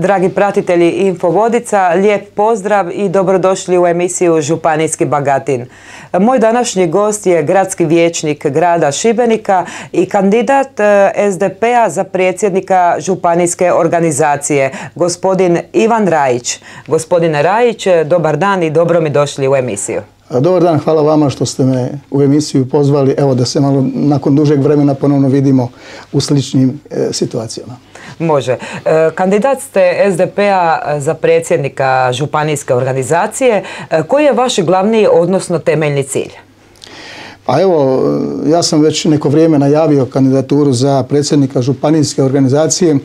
Dragi pratitelji Infovodica, lijep pozdrav i dobrodošli u emisiju Županijski Bagatin. Moj današnji gost je gradski vijećnik grada Šibenika i kandidat SDP-a za predsjednika županijske organizacije, gospodin Ivan Rajić. Gospodine Rajić, dobar dan i dobro mi došli u emisiju. Dobar dan, hvala vama što ste me u emisiju pozvali. Evo da se malo nakon dužeg vremena ponovno vidimo u sličnim situacijama. Može. Kandidat ste SDP-a za predsjednika županijske organizacije. Koji je vaš glavni, odnosno temeljni cilj? Pa evo, ja sam već neko vrijeme najavio kandidaturu za predsjednika županijske organizacije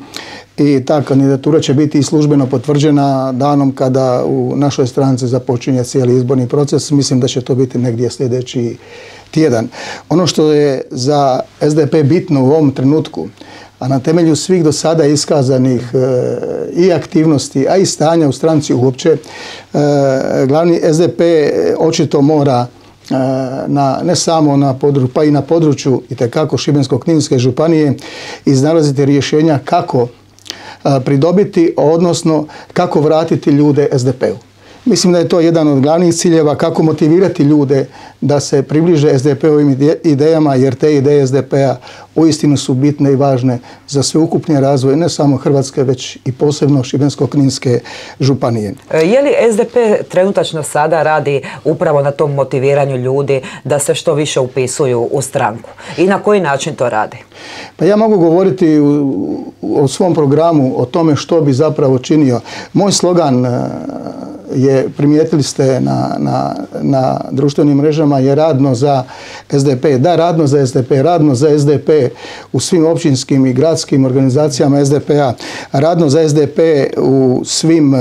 i ta kandidatura će biti i službeno potvrđena danom kada u našoj stranci započinje cijeli izborni proces. Mislim da će to biti negdje sljedeći tjedan. Ono što je za SDP bitno u ovom trenutku, a na temelju svih do sada iskazanih i aktivnosti, a i stanja u stranci uopće, glavni SDP očito mora ne samo na području, pa i na području itekako Šibensko-kninske županije iznalaziti rješenja kako pridobiti, odnosno kako vratiti ljude SDP-u. Mislim da je to jedan od glavnih ciljeva, kako motivirati ljude da se približe SDP-ovim idejama, jer te ideje SDP-a uistinu su bitne i važne za sveukupni razvoj ne samo Hrvatske, već i posebno Šibensko-kninske županije. Je li SDP trenutačno sada radi upravo na tom motiviranju ljudi da se što više upisuju u stranku? I na koji način to radi? Pa ja mogu govoriti o svom programu, o tome što bi zapravo činio. Moj slogan je, primijetili ste na društvenim mrežama, je radno za SDP. Da, radno za SDP, radno za SDP u svim općinskim i gradskim organizacijama SDP-a, radno za SDP u svim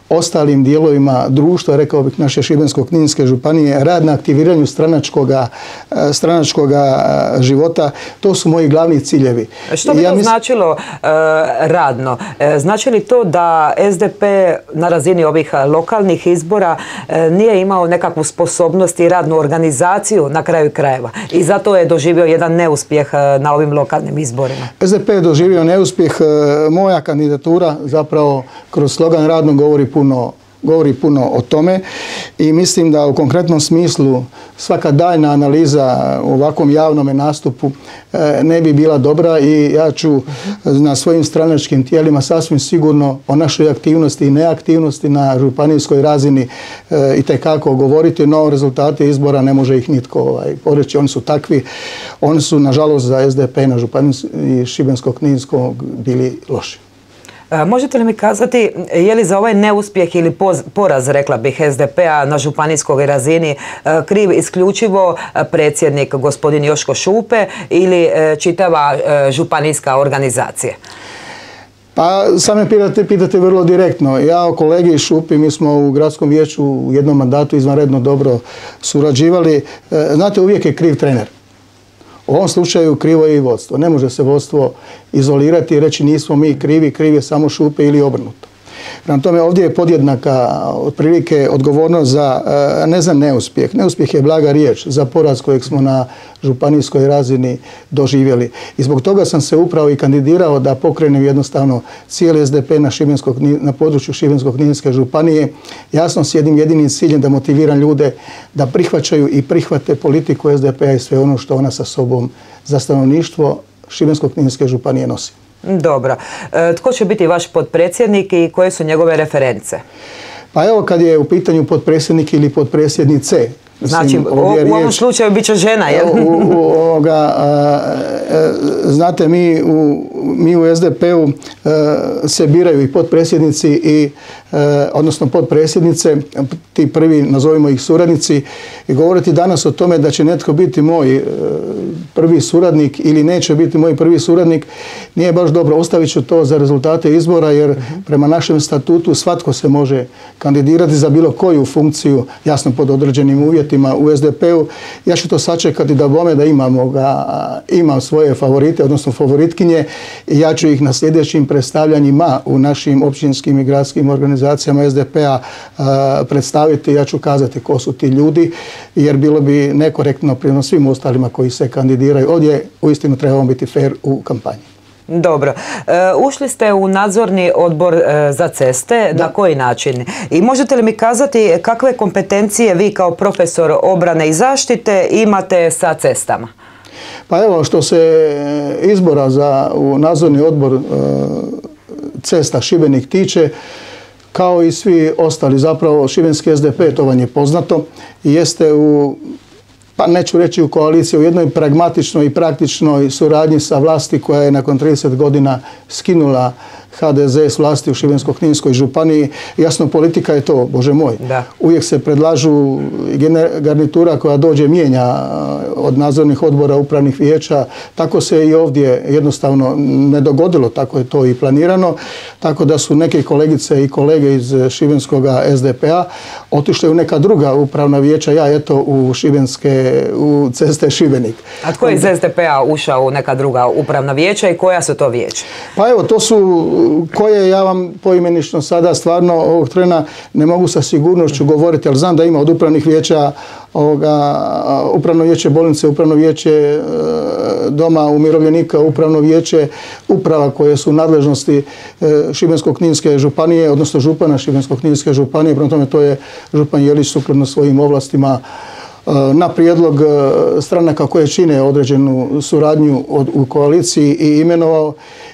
ostalim dijelovima društva, rekao bih naše Šibensko-kninske županije, rad na aktiviranju stranačkoga života, to su moji glavni ciljevi. Što bi to značilo radno? Znači li to da SDP na razini ovih lokalnih izbora nije imao nekakvu sposobnost i radnu organizaciju na kraju krajeva i zato je doživio jedan neuspjeh na ovim lokalnim izborima? SDP je doživio neuspjeh. Moja kandidatura zapravo kroz slogan radno govori puno o tome i mislim da u konkretnom smislu svaka daljna analiza u ovakvom javnom nastupu ne bi bila dobra i ja ću na svojim stranačkim tijelima sasvim sigurno o našoj aktivnosti i neaktivnosti na županijskoj razini itekako govoriti, no rezultate izbora ne može ih nitko poreći. Oni su takvi, oni su nažalost za SDP na županijskog i Šibensko-kninskog bili loši. Možete li mi kazati, je li za ovaj neuspjeh ili poraz, rekla bih, SDP-a na županijskoj razini kriv isključivo predsjednik gospodin Joško Šupe ili čitava županijska organizacija? Pa same pitate vrlo direktno. Ja o kolegi Šupi, mi smo u gradskom vijeću u jednom mandatu izvanredno dobro surađivali. Znate, uvijek je kriv trener. U ovom slučaju krivo je i vodstvo. Ne može se vodstvo izolirati i reći nismo mi krivi, kriv je samo Šupe ili obrnuto. Prema tome ovdje je podjednaka otprilike odgovornost za, ne za neuspjeh. Neuspjeh je blaga riječ za poraz kojeg smo na županijskoj razini doživjeli. I zbog toga sam se upravo i kandidirao da pokrenem jednostavno cijeli SDP na području Šibensko-kninske županije. Jasno s jednim jedinim ciljem da motiviram ljude da prihvaćaju i prihvate politiku SDP-a i sve ono što ona sa sobom za stanovništvo Šibensko-kninske županije nosi. Dobro. Tko će biti vaš potpredsjednik i koje su njegove reference? Pa evo, kad je u pitanju potpredsjednik ili potpredsjednice, znači, u ovom slučaju bit će žena, jel? Znate, mi u SDP-u se biraju i potpredsjednici odnosno potpredsjednice, ti prvi, nazovimo ih suradnici, i govoriti danas o tome da će netko biti moj prvi suradnik ili neće biti moj prvi suradnik nije baš dobro. Ostavit ću to za rezultate izbora, jer prema našem statutu svatko se može kandidirati za bilo koju funkciju, jasno pod određenim uvjetima u SDP-u. Ja ću to sačekati da bome da imam svoje favorite, odnosno favoritkinje, i ja ću ih na sljedećim predstavljanjima u našim općinskim i gradskim organizacijama SDP-a predstaviti. Ja ću kazati ko su ti ljudi, jer bilo bi nekorektno prema svim ostalima koji se kandidiraju. Ovdje uistinu trebamo biti fair u kampanji. Dobro. Ušli ste u nadzorni odbor za ceste. Da. Na koji način? I možete li mi kazati kakve kompetencije vi kao profesor obrane i zaštite imate sa cestama? Pa evo, što se izbora u nadzorni odbor cesta Šibenik tiče, kao i svi ostali, zapravo šibenski SDP, to vam je poznato, jeste pa neću reći u koaliciji, u jednoj pragmatičnoj i praktičnoj suradnji sa vlasti koja je nakon 30 godina skinula HDZ s vlasti u Šibensko-kninskoj županiji. Jasno, politika je to, Bože moj. Da. Uvijek se predlažu garnitura koja dođe mijenja od nadzornih odbora, upravnih vijeća. Tako se i ovdje jednostavno ne dogodilo, tako je to i planirano. Tako da su neke kolegice i kolege iz šibenskog SDP-a otišli u neka druga upravna vijeća, ja eto u ceste Šibenik. A tko je iz SDP-a ušao u neka druga upravna vijeća i koja su to vijeća? Pa evo, to su koje ja vam poimenično sada stvarno ovog trena ne mogu sa sigurnošću govoriti, ali znam da ima od upravnih vijeća upravno vijeće bolnice, upravno vijeće doma umirovljenika, upravno vijeće uprava koje su u nadležnosti Šibensko-kninske županije, odnosno župana Šibensko-kninske županije. Prema tome, to je župan Jelić sukladno svojim ovlastima na prijedlog stranaka koje čine određenu suradnju u koaliciji i imenovao,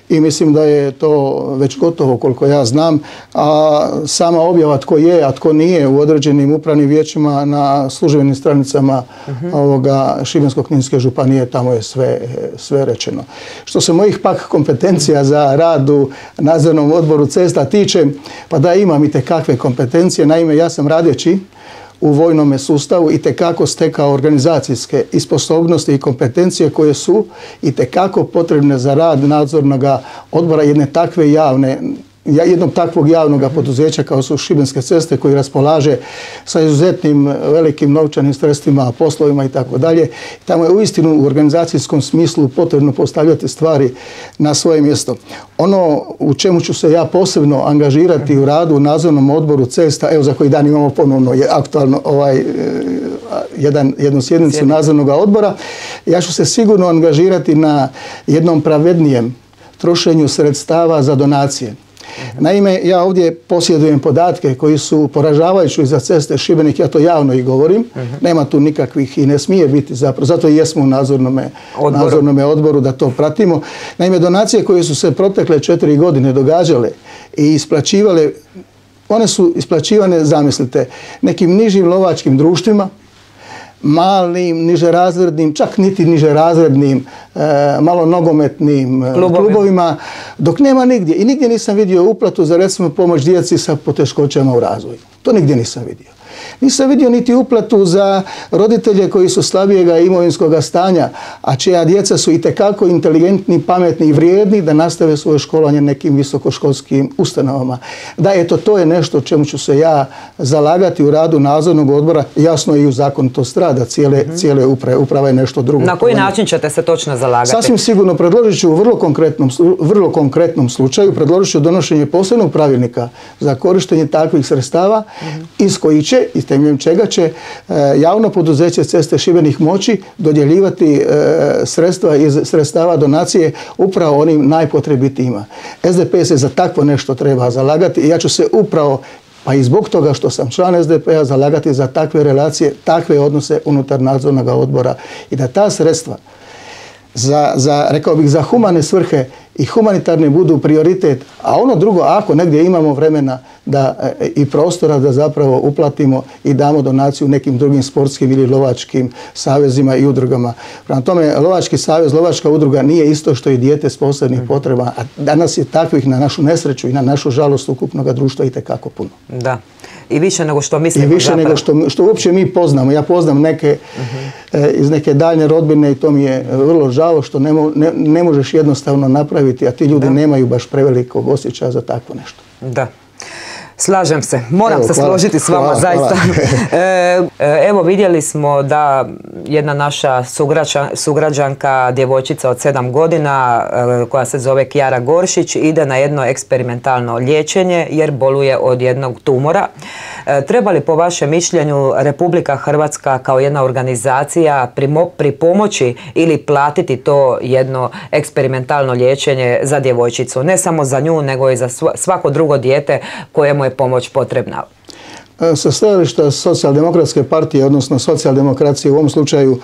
i mislim da je to već gotovo koliko ja znam, a sama objava tko je, a tko nije u određenim upravnim vijećima na službenim stranicama Šibensko-kninske županije, tamo je sve rečeno. Što se mojih pak kompetencija za rad u nadzornom odboru cesta tiče, pa da, imam itekakve kompetencije. Naime, ja sam radeći u vojnome sustavu itekako stekao organizacijske i sposobnosti i kompetencije koje su itekako potrebne za rad nadzornog odbora jednog takvog javnog poduzeća kao su Šibenske ceste, koji raspolaže sa izuzetnim velikim novčanim sredstvima, poslovima i tako dalje. Tamo je uistinu u organizacijskom smislu potrebno postavljati stvari na svoje mjesto. Ono u čemu ću se ja posebno angažirati u radu u nadzornom odboru cesta, evo za koji dan imamo ponovno aktualno jednu sjednicu nadzornog odbora, ja ću se sigurno angažirati na jednom pravednijem trošenju sredstava za donacije. Naime, ja ovdje posjedujem podatke koji su poražavajući za ceste Šibenik, ja to javno i govorim, nema tu nikakvih i ne smije biti zapravo, zato i jesmo u nadzornom odboru da to pratimo. Naime, donacije koje su se protekle 4 godine događale i isplaćivale, one su isplaćivane, zamislite, nekim nižim lovačkim društvima, malim, nižerazrednim, čak niti nižerazrednim, malo nogometnim klubovima, dok nema nigdje. I nigdje nisam vidio uplatu za, recimo, pomoć djeci sa poteškoćama u razvoju. To nigdje nisam vidio. Nisam vidio niti uplatu za roditelje koji su slabijega imovinskog stanja, a čija djeca su itekako inteligentni, pametni i vrijedni da nastave svoje školovanje nekim visokoškolskim ustanovama. Da, eto, to je nešto čemu ću se ja zalagati u radu nadzornog odbora, jasno i u zakonitost rada cijele uprave. Uprava je nešto drugo. Na koji način ćete se točno zalagati? Sasvim sigurno predložit ću u vrlo konkretnom slučaju, predložit ću donošenje posebnog pravilnika za korištenje takvih sredstava iz koji će i temeljem čega će javno poduzeće Ceste Šibenik moći dodjeljivati sredstva iz sredstava donacije upravo onim najpotrebitijima. SDP se za takvo nešto treba zalagati i ja ću se upravo, pa i zbog toga što sam član SDP-a, zalagati za takve relacije, takve odnose unutar nadzornog odbora i da ta sredstva rekao bih, za humane svrhe i humanitarne budu prioritet, a ono drugo, ako negdje imamo vremena i prostora da zapravo uplatimo i damo donaciju nekim drugim sportskim ili lovačkim savezima i udrugama. Prema tome, lovački savez, lovačka udruga nije isto što i dijete s posebnih potreba, a danas je takvih na našu nesreću i na našu žalost ukupnog društva itekako puno. Da. I više nego što mislimo. I više nego što uopće mi poznamo. Ja poznam neke iz neke daljne rodbine i to mi je vrlo žao što ne možeš jednostavno napraviti, a ti ljudi nemaju baš prevelikog osjećaja za takvo nešto. Da. Slažem se, moram se složiti s vama, zaista. Evo, vidjeli smo da jedna naša sugrađanka, djevojčica od 7 godina, koja se zove Kjara Goršić, ide na jedno eksperimentalno liječenje jer boluje od jednog tumora. Treba li po vašem mišljenju Republika Hrvatska kao jedna organizacija pripomoći ili platiti to jedno eksperimentalno liječenje za djevojčicu? Ne samo za nju, nego i za svako drugo dijete kojemu je pomoć potrebna. Sa stajališta Socijaldemokratske partije, odnosno socijaldemokracije u ovom slučaju,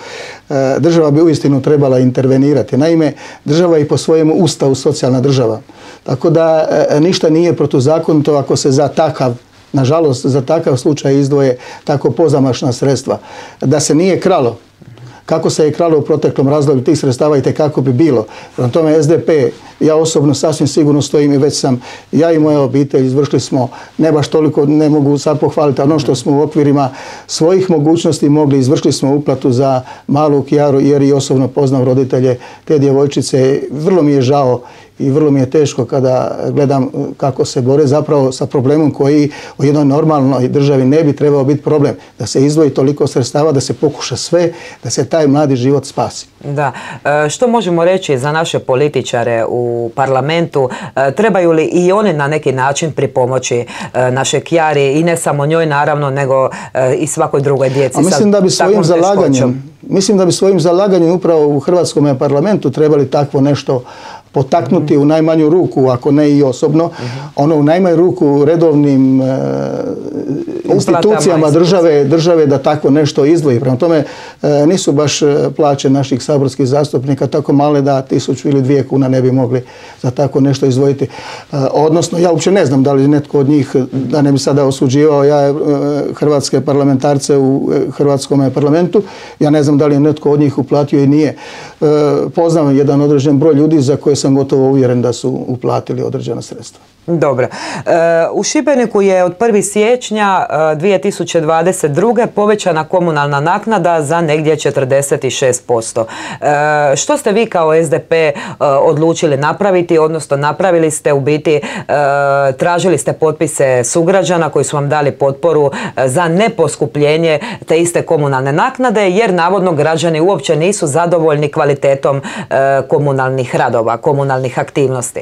država bi uistinu trebala intervenirati. Naime, država je i po svojemu ustavu socijalna država. Tako da ništa nije protuzakonito ako se za takav, nažalost, za takav slučaj izdvoje tako pozamašna sredstva. Da se nije kralo, kako se je kralo u proteklom razdoblju tih sredstava i tekako bi bilo. Prema tome SDP, ja osobno sasvim sigurno stojim i već sam, ja i moja obitelj izvršili smo, ne baš toliko, ne mogu sad pohvaliti, ono što smo u okvirima svojih mogućnosti mogli, izvršili smo uplatu za malu Kjaru jer i osobno poznam roditelje te djevojčice. Vrlo mi je žao i vrlo mi je teško kada gledam kako se bore zapravo sa problemom koji u jednoj normalnoj državi ne bi trebao biti problem. Da se izdvoji toliko sredstava, da se pokuša sve, da se taj mladi život spasi. Da. Što možemo reći za naše političare u parlamentu? Trebaju li i oni na neki način pripomoći naše Kjari i ne samo njoj naravno, nego i svakoj drugoj djeci? Mislim da bi svojim zalaganjem upravo u Hrvatskom parlamentu trebali takvo nešto potaknuti u najmanju ruku, ako ne i osobno, ono u najmanju ruku redovnim institucijama države da tako nešto izdvoji. Prema tome nisu baš plaće naših saborskih zastupnika tako male da 1000 ili 2 kuna ne bi mogli za tako nešto izdvojiti. Odnosno, ja uopće ne znam da li netko od njih, da ne bi sada osuđivao ja hrvatske parlamentarce u Hrvatskom parlamentu, ja ne znam da li je netko od njih uplatio i nije. Poznam jedan određen broj ljudi za koje sam gotovo uvjeren da su uplatili određena sredstva. Dobro. U Šibeniku je od 1. siječnja 2022. povećana komunalna naknada za negdje 46%. Što ste vi kao SDP odlučili napraviti, odnosno napravili ste u biti, tražili ste potpise sugrađana koji su vam dali potporu za neposkupljenje te iste komunalne naknade, jer navodno građani uopće nisu zadovoljni kvalitetom komunalnih radova, komunalnih aktivnosti.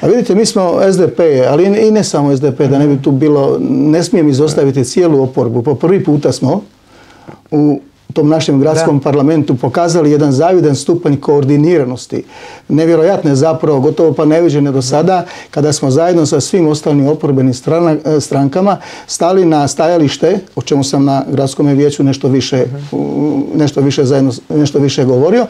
A vidite, mi smo SDP, ali i ne samo SDP, da ne bi tu bilo, ne smijem izostaviti cijelu oporbu. Po prvi puta smo u tom našem gradskom parlamentu pokazali jedan zavidan stupanj koordiniranosti. Nevjerojatne zapravo, gotovo pa neviđene do sada, kada smo zajedno sa svim ostalim oporbenim strankama stali na stajalište, o čemu sam na gradskom vijeću nešto više govorio,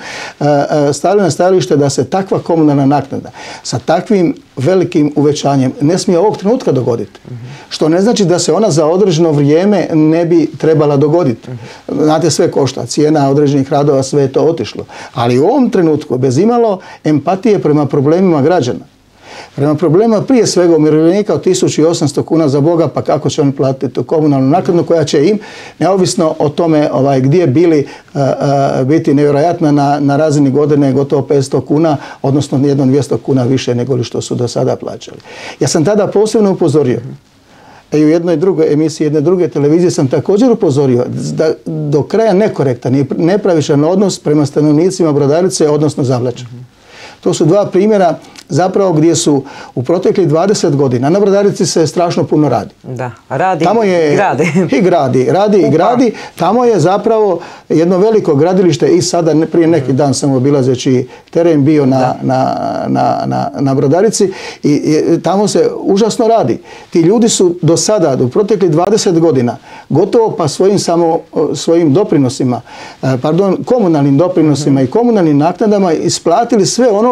stali na stajalište da se takva komunalna naknada sa takvim velikim uvećanjem ne smije ovog trenutka dogoditi. Što ne znači da se ona za određeno vrijeme ne bi trebala dogoditi. Znate, sve košta, cijena određenih radova, sve je to otišlo. Ali u ovom trenutku, bez imalo empatije prema problemima građana, prema problemima prije svega umirovljenika od 1800 kuna za Boga, pa kako će oni platiti tu komunalnu naknadu koja će im, neovisno o tome gdje bili, biti nevjerojatna na razini godine gotovo 500 kuna, odnosno jedno 200 kuna više nego li što su do sada plaćali. Ja sam tada posebno upozorio, i u jednoj drugoj emisiji, jedne druge televizije sam također upozorio da do kraja nekorektan i nepravičan odnos prema stanovnicima Brodarice, odnosno Zavlača. To su dva primjera zapravo gdje su u proteklih 20 godina na Brodarici se strašno puno radi. Da, radi i gradi. Tamo je zapravo jedno veliko gradilište i sada prije neki dan sam obilazeći teren bio na Brodarici i tamo se užasno radi. Ti ljudi su do sada, do proteklih 20 godina, gotovo pa svojim doprinosima, komunalnim doprinosima i komunalnim naknadama isplatili sve ono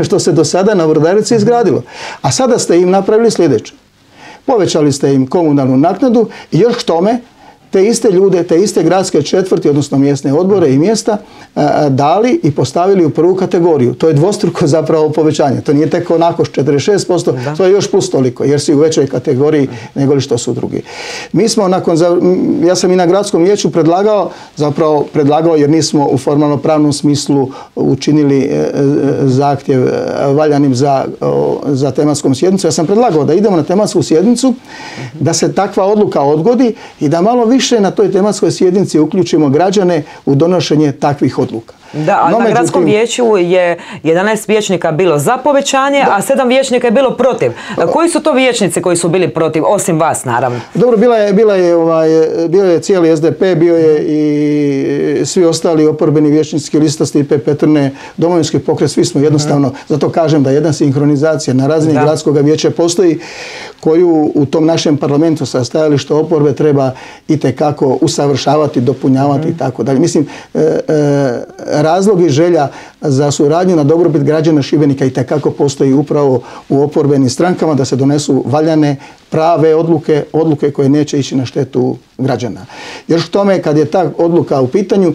što se do sada na Brodarici izgradilo. A sada ste im napravili sljedeće. Povećali ste im komunalnu naknadu i još k tome te iste ljude, te iste gradske četvrti, odnosno mjesne odbore i mjesta dali i postavili u prvu kategoriju. To je dvostruko zapravo povećanje. To nije tek onako 46%, to je još plus toliko, jer si u većoj kategoriji nego li što su drugi. Mi smo ja sam i na gradskom vijeću predlagao jer nismo u formalno pravnom smislu učinili zahtjev valjanim za tematskom sjednicu. Ja sam predlagao da idemo na tematsku sjednicu, da se takva odluka odgodi i da malo više na toj tematskoj sjednici uključimo građane u donošenje takvih odluka. Da, a na gradskom vijeću je 11 vijećnika bilo za povećanje, a 7 vijećnika je bilo protiv. Koji su to vijećnici koji su bili protiv, osim vas naravno? Dobro, bio je cijeli SDP, bio je i svi ostali oporbeni vijećnici, Lista Stipe Petrne, Domovinski pokret, svi smo jednostavno, zato kažem da jedna sinhronizacija na razini gradskog vijeća postoji, koju u tom našem parlamentu sa stajališta oporbe treba itekako usavršavati, dopunjavati i tako dalje. Mislim, razlog i želja za suradnju na dobrobit građana Šibenika itekako postoji upravo u oporbenim strankama, da se donesu valjane, prave odluke koje neće ići na štetu građana. Još k tome, kad je ta odluka u pitanju,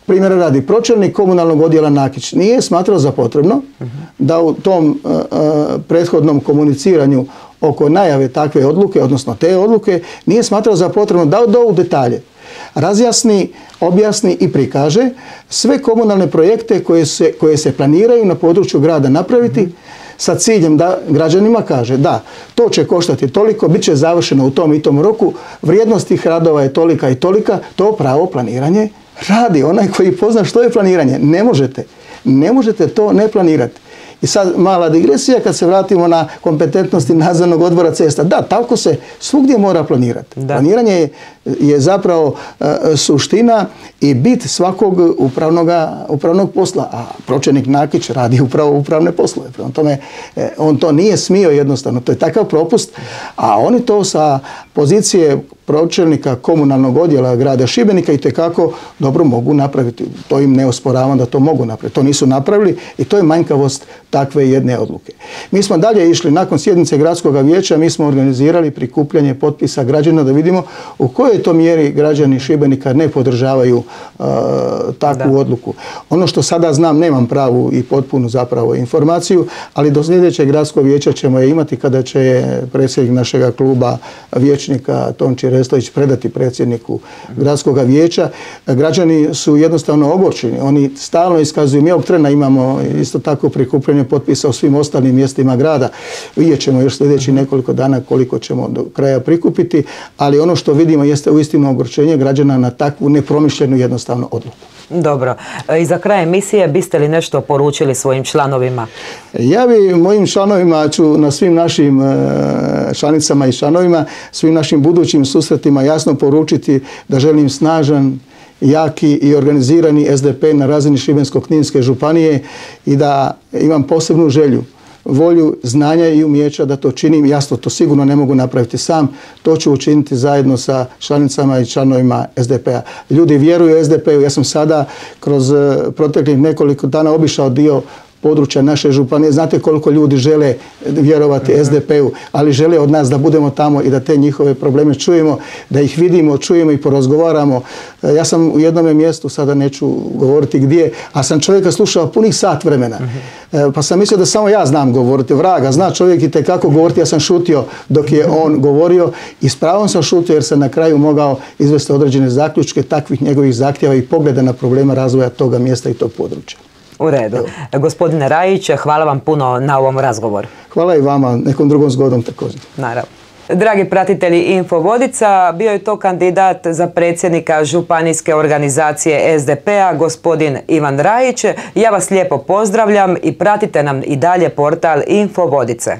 primjera radi, pročelnik komunalnog odjela Nakić nije smatrao za potrebno da u tom prethodnom komuniciranju oko najave takve odluke, odnosno te odluke, nije smatrao za potrebno da u detalje razjasni, objasni i prikaže sve komunalne projekte koje se planiraju na području grada napraviti sa ciljem da građanima kaže da to će koštati toliko, bit će završeno u tom i tom roku, vrijednost tih radova je tolika i tolika, to pravo planiranje radi onaj koji pozna što je planiranje. Ne možete to ne planirati. I sad mala digresija kad se vratimo na kompetentnosti nadzornog odbora cesta. Da, tako se svugdje mora planirati. Da. Planiranje je zapravo suština i bit svakog upravnog posla. A pročelnik Nakić radi upravo upravne poslove. Prema tome, on to nije smio jednostavno. To je takav propust. A oni to sa pozicije pročelnika komunalnog odjela grada Šibenika itekako dobro mogu napraviti. To im ne osporavam da to mogu napraviti. To nisu napravili i to je manjkavost takve jedne odluke. Mi smo dalje išli nakon sjednice gradskog vijeća, mi smo organizirali prikupljanje potpisa građana da vidimo u kojoj to mjeri građani Šibenika ne podržavaju takvu odluku. Ono što sada znam, nemam pravu i potpunu zapravo informaciju, ali do sljedećeg gradskog vijeća ćemo je imati kada će predsjednik našega kluba vijećnika Tonči Restović predati predsjedniku gradskog vijeća. Građani su jednostavno ogorčeni. Oni stalno iskazuju, mi ovog trena imamo isto tako prikupljanje potpisa u svim ostalim mjestima grada. Vidjet ćemo još sljedeći nekoliko dana koliko ćemo do kraja prikupiti, ali ono što vidimo jeste uistinu ogorčenje građana na takvu nepromišljenu jednostavnu odluku. Dobro. I za kraj emisije biste li nešto poručili svojim članovima? Ja bi mojim članovima ću na svim našim članicama i članovima, svim našim budućim susretima jasno poručiti da želim snažan, jaki i organizirani SDP na razini Šibensko-kninske županije i da imam posebnu želju, volju, znanja i umijeća da to činim. Jasno, to sigurno ne mogu napraviti sam. To ću učiniti zajedno sa članicama i članovima SDP-a. Ljudi vjeruju SDP-u. Ja sam sada kroz proteklih nekoliko dana obišao dio područja naše županije. Znate koliko ljudi žele vjerovati SDP-u, ali žele od nas da budemo tamo i da te njihove probleme čujemo, da ih vidimo, čujemo i porazgovaramo. Ja sam u jednom mjestu, sada neću govoriti gdje, a sam čovjeka slušao punih sat vremena. Pa sam mislio da samo ja znam govoriti. Vraga, zna čovjek i tekako govoriti. Ja sam šutio dok je on govorio i s pravom sam šutio jer sam na kraju mogao izvesti određene zaključke takvih njegovih zahtjeva i pogleda na problema razvoja toga mjesta i tog područja. U redu. Gospodine Rajić, hvala vam puno na ovom razgovoru. Hvala i vama, nekom drugom zgodom također. Naravno. Dragi pratitelji Info Vodica, bio je to kandidat za predsjednika županijske organizacije SDP-a, gospodin Ivan Rajić. Ja vas lijepo pozdravljam i pratite nam i dalje portal Info Vodice.